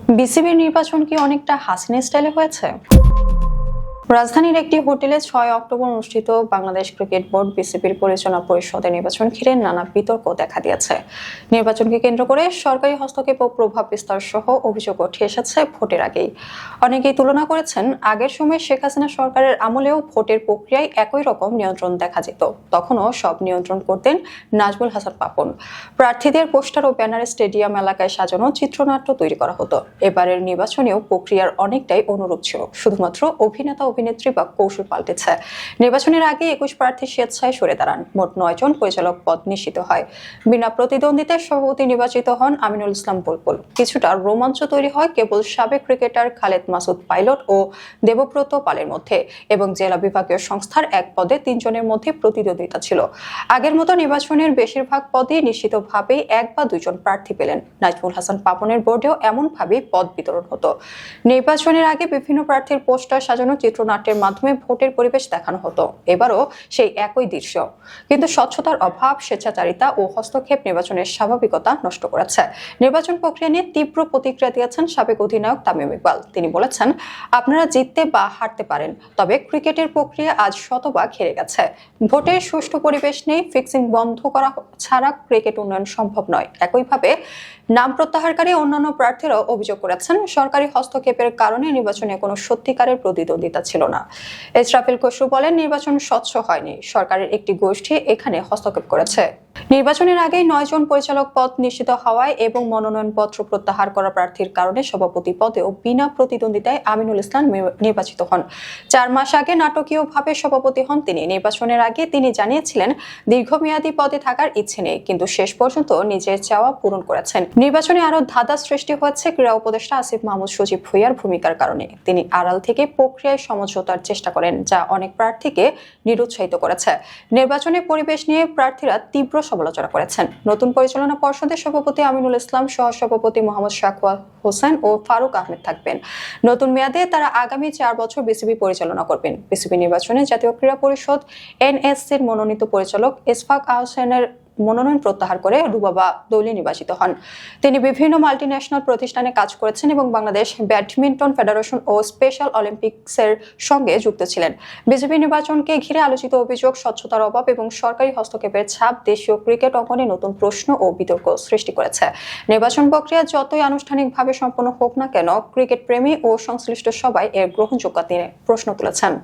বিসিবির নির্বাচন কি অনেকটা হাসিনা স্টাইলে হয়েছে? রাজধানীর একটি হোটেলে ৬ অক্টোবর অনুষ্ঠিত বাংলাদেশ ক্রিকেট বোর্ড বিসিবির পরিচালনা পরিষদের নির্বাচন ঘিরে নানা বিতর্ক দেখা দিয়েছে। নির্বাচনকে কেন্দ্র করে সরকারি হস্তক্ষেপ ও প্রভাব বিস্তার সহ অভিযোগ উঠে এসেছে ভোটের আগেই। অনেকেই তুলনা করেছেন, আগের সময় শেখ হাসিনা সরকারের আমলেও ভোটের প্রক্রিয়ায় একই রকম নিয়ন্ত্রণ দেখা যেত। তখনও সব নিয়ন্ত্রণ করতেন নাজমুল হাসান পাপন। প্রার্থীদের পোস্টার ও ব্যানারে স্টেডিয়াম এলাকায় সাজানো চিত্রনাট্য তৈরি করা হতো। এবারের নির্বাচনেও প্রক্রিয়ার অনেকটাই অনুরূপ ছিল, শুধুমাত্র অভিনেত্রী বা কৌশল পাল্টেছে। নির্বাচনের আগে ২১ প্রার্থী স্বেচ্ছায় সরে দাঁড়ান। মোট ৯ জন পরিচালক পদ নিশ্চিত হয়। বিনা প্রতিদ্বন্দ্বিতায় সভাপতি নির্বাচিত হন আমিনুল ইসলাম বুলবুল। কিছুটা রোমাঞ্চ তৈরি হয় কেবল সাবেক ক্রিকেটার খালেদ মাসুদ পাইলট ও দেবব্রত পালের মধ্যে, এবং জেলা বিভাগীয় সংস্থার এক পদে ৩ জনের মধ্যে প্রতিদ্বন্দ্বিতা ছিল। আগের মতো নির্বাচনের বেশিরভাগ পদে নিশ্চিতভাবেই ১ বা ২ জন প্রার্থী পেলেন। নাজমুল হাসান পাপনের বোর্ডেও এমনভাবেই পদ বিতরণ হতো। নির্বাচনের আগে বিভিন্ন প্রার্থীর পোস্টার সাজানো চিত্রনাট্যের মাধ্যমে ভোটের পরিবেশ দেখানো হতো। এবারও সেই একই দৃশ্য, কিন্তু স্বচ্ছতার অভাব, স্বেচ্ছাচারিতা ও হস্তক্ষেপ নির্বাচনের স্বাভাবিকতা নষ্ট করেছে। নির্বাচন প্রক্রিয়া নিয়ে তীব্র প্রতিক্রিয়া দিয়েছেন সাবেক অধিনায়ক তামিম ইকবাল। তিনি বলেছেন, আপনারা জিততে বা হারতে পারেন, তবে ক্রিকেটের প্রক্রিয়া আজ শতভাগ হেরে গেছে। ভোটের সুষ্ঠু পরিবেশ নেই, ফিক্সিং বন্ধ করা ছাড়া ক্রিকেট উন্নয়ন সম্ভব নয়। একইভাবে নাম প্রত্যাহারকারী অন্যান্য প্রার্থীরাও অভিযোগ করেছেন, সরকারি হস্তক্ষেপের কারণে নির্বাচনে কোনো সত্যিকারের প্রতিদ্বন্দ্বিতা ছিল না। ইসরাফিল খসরু বলেন, নির্বাচন স্বচ্ছ হয়নি, সরকারের একটি গোষ্ঠী এখানে হস্তক্ষেপ করেছে। নির্বাচনের আগেই ৯ জন পরিচালক পদ নিশ্চিত হওয়ায় এবং মনোনয়নপত্র প্রত্যাহার করা প্রার্থীর কারণে সভাপতি পদেও বিনা প্রতিদ্বন্দ্বিতায় আমিনুল ইসলাম নির্বাচিত হন। ৪ মাস আগে নাটকীয়ভাবে সভাপতি হন তিনি। নির্বাচনের আগে তিনি জানিয়েছিলেন, দীর্ঘমেয়াদী পদে থাকার ইচ্ছে নেই, কিন্তু শেষ পর্যন্ত নিজের চাওয়া পূরণ করেছেন। নির্বাচনে আরো ধাঁধা সৃষ্টি হয়েছে ক্রীড়া উপদেষ্টা আসিফ মাহমুদ সজীব ভুঁইয়ার ভূমিকার কারণে। তিনি আড়াল থেকে প্রক্রিয়ায় সমঝোতার চেষ্টা করেন, যা অনেক প্রার্থীকে নিরুৎসাহিত করেছে। নির্বাচনের পরিবেশ নিয়ে প্রার্থীরা তীব্র সমালোচনা করেছেন। নতুন পরিচালনা পর্ষদের সভাপতি আমিনুল ইসলাম, সহসভাপতি মোহাম্মদ শাকওয়াত হোসেন ও ফারুক আহমেদ থাকবেন। নতুন মেয়াদে তারা আগামী ৪ বছর বিসিবি পরিচালনা করবেন। বিসিবি নির্বাচনে জাতীয় ক্রীড়া পরিষদ এনএসসির মনোনীত পরিচালক ইসফাক আহসানের মনোনয়ন প্রত্যাহার করে রুবাবা দৌলি নির্বাচিত হন। তিনি বিভিন্ন মাল্টিন্যাশনাল প্রতিষ্ঠানে কাজ করেছেন এবং বাংলাদেশ ব্যাডমিন্টন ফেডারেশন ও স্পেশাল অলিম্পিক্সের সঙ্গে যুক্ত ছিলেন। বিজেপি নির্বাচনকে ঘিরে আলোচিত অভিযোগ, স্বচ্ছতার অভাব এবং সরকারি হস্তক্ষেপের ছাপ দেশীয় ক্রিকেট অঙ্গনে নতুন প্রশ্ন ও বিতর্ক সৃষ্টি করেছে। নির্বাচন প্রক্রিয়া যতই আনুষ্ঠানিকভাবে সম্পন্ন হোক না কেন, ক্রিকেট প্রেমী ও সংশ্লিষ্ট সবাই এর গ্রহণযোগ্যতা নিয়ে প্রশ্ন তুলেছেন।